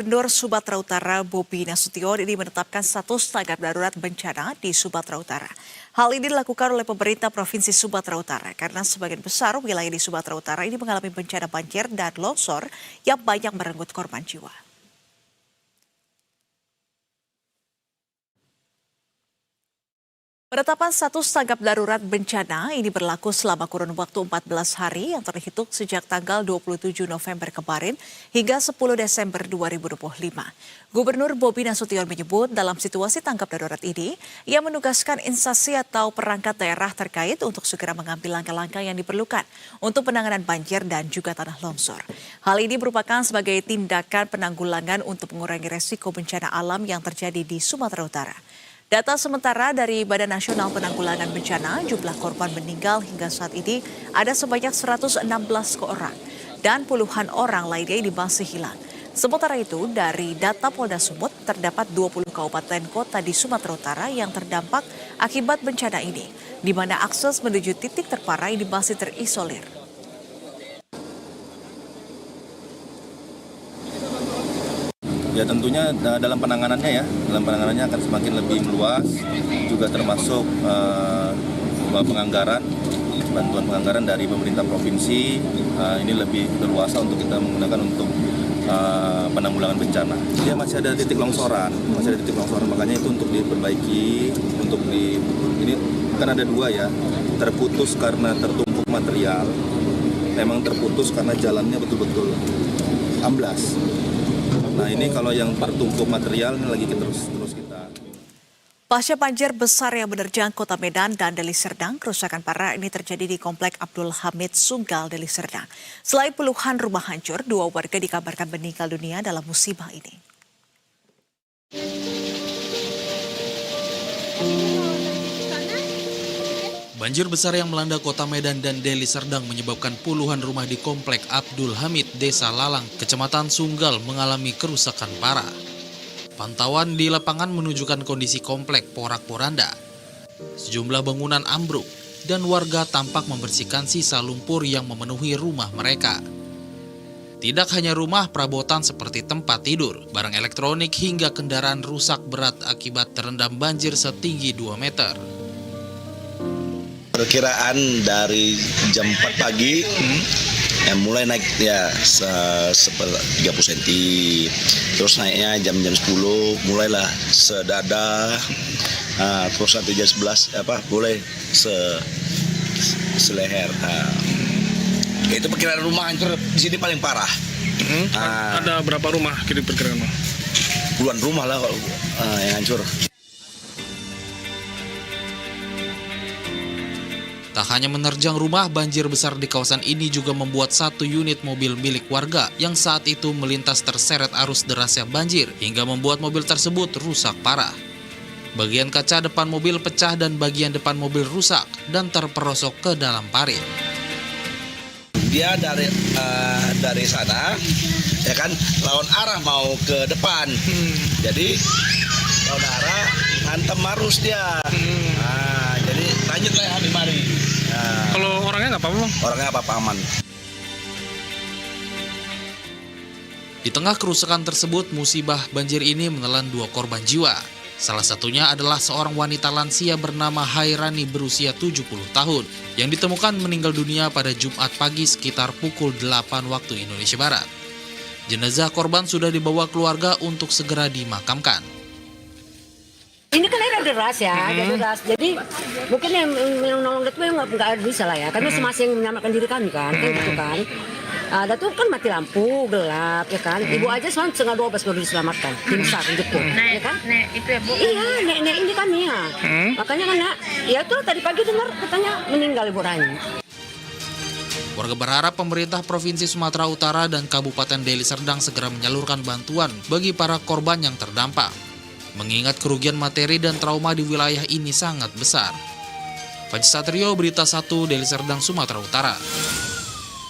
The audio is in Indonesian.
Gubernur Sumatera Utara Bobi Nasution ini menetapkan status tanggap darurat bencana di Sumatera Utara. Hal ini dilakukan oleh pemerintah Provinsi Sumatera Utara karena sebagian besar wilayah di Sumatera Utara ini mengalami bencana banjir dan longsor yang banyak merenggut korban jiwa. Penetapan status tanggap darurat bencana ini berlaku selama kurun waktu 14 hari yang terhitung sejak tanggal 27 November kemarin hingga 10 Desember 2025. Gubernur Bobi Nasution menyebut dalam situasi tanggap darurat ini, ia menugaskan instansi atau perangkat daerah terkait untuk segera mengambil langkah-langkah yang diperlukan untuk penanganan banjir dan juga tanah longsor. Hal ini merupakan sebagai tindakan penanggulangan untuk mengurangi resiko bencana alam yang terjadi di Sumatera Utara. Data sementara dari Badan Nasional Penanggulangan Bencana, jumlah korban meninggal hingga saat ini ada sebanyak 116 orang dan puluhan orang lainnya ini masih hilang. Sementara itu, dari data Polda Sumut, terdapat 20 kabupaten kota di Sumatera Utara yang terdampak akibat bencana ini, di mana akses menuju titik terparah ini masih terisolir. Ya tentunya dalam penanganannya akan semakin lebih meluas, juga termasuk penganggaran, bantuan penganggaran dari pemerintah provinsi ini lebih berluasa untuk kita menggunakan untuk penanggulangan bencana. Dia masih ada titik longsoran, makanya itu untuk diperbaiki, ini kan ada dua ya, terputus karena tertumpuk material, memang terputus karena jalannya betul-betul amblas. Nah ini kalau yang tertumpuk material ini lagi terus kita. Pasca banjir besar yang menerjang Kota Medan dan Deli Serdang, kerusakan parah ini terjadi di Komplek Abdul Hamid Sunggal, Deli Serdang. Selain puluhan rumah hancur, 2 warga dikabarkan meninggal dunia dalam musibah ini. Banjir besar yang melanda Kota Medan dan Deli Serdang menyebabkan puluhan rumah di Komplek Abdul Hamid, Desa Lalang, Kecamatan Sunggal mengalami kerusakan parah. Pantauan di lapangan menunjukkan kondisi komplek porak-poranda. Sejumlah bangunan ambruk dan warga tampak membersihkan sisa lumpur yang memenuhi rumah mereka. Tidak hanya rumah, perabotan seperti tempat tidur, barang elektronik hingga kendaraan rusak berat akibat terendam banjir setinggi 2 meter. Perkiraan dari jam 4 pagi mulai naik ya 30 cm, terus naiknya jam-jam 10 mulailah sedada, terus nanti jam 11 mulai seleher. Itu perkiraan rumah hancur di sini paling parah. Ada berapa rumah kira perkiraan? Puluhan rumah lah kalau yang hancur. Tak hanya menerjang rumah, banjir besar di kawasan ini juga membuat 1 unit mobil milik warga yang saat itu melintas terseret arus derasnya banjir hingga membuat mobil tersebut rusak parah. Bagian kaca depan mobil pecah dan bagian depan mobil rusak dan terperosok ke dalam parit. Dia dari sana, ya kan, lawan arah mau ke depan. Jadi lawan arah hantam arus dia. Jadi lanjutlah ya mari. Kalau orangnya nggak apa-apa, Bang? Orangnya apa-apa, aman. Di tengah kerusakan tersebut, musibah banjir ini menelan 2 korban jiwa. Salah satunya adalah seorang wanita lansia bernama Hairani berusia 70 tahun yang ditemukan meninggal dunia pada Jumat pagi sekitar pukul 8 waktu Indonesia Barat. Jenazah korban sudah dibawa keluarga untuk segera dimakamkan. Ini kan air deras ya, deras. Jadi mungkin yang nolong itu nggak bisa lah ya, kan masing-masing menyelamatkan diri kami kan gitu kan. Ada tuh kan mati lampu, gelap ya kan. Ibu aja soalnya 11:30 baru diselamatkan, tim SAR gitu, ya kan? Nek itu ya Bu? Iya, nek ini kami ya. Makanya kan ya tuh tadi pagi dengar katanya meninggal Ibu Rani. Warga berharap pemerintah Provinsi Sumatera Utara dan Kabupaten Deli Serdang segera menyalurkan bantuan bagi para korban yang terdampak. Mengingat kerugian materi dan trauma di wilayah ini sangat besar. Panji Satrio, Berita 1, Deli Serdang, Sumatera Utara.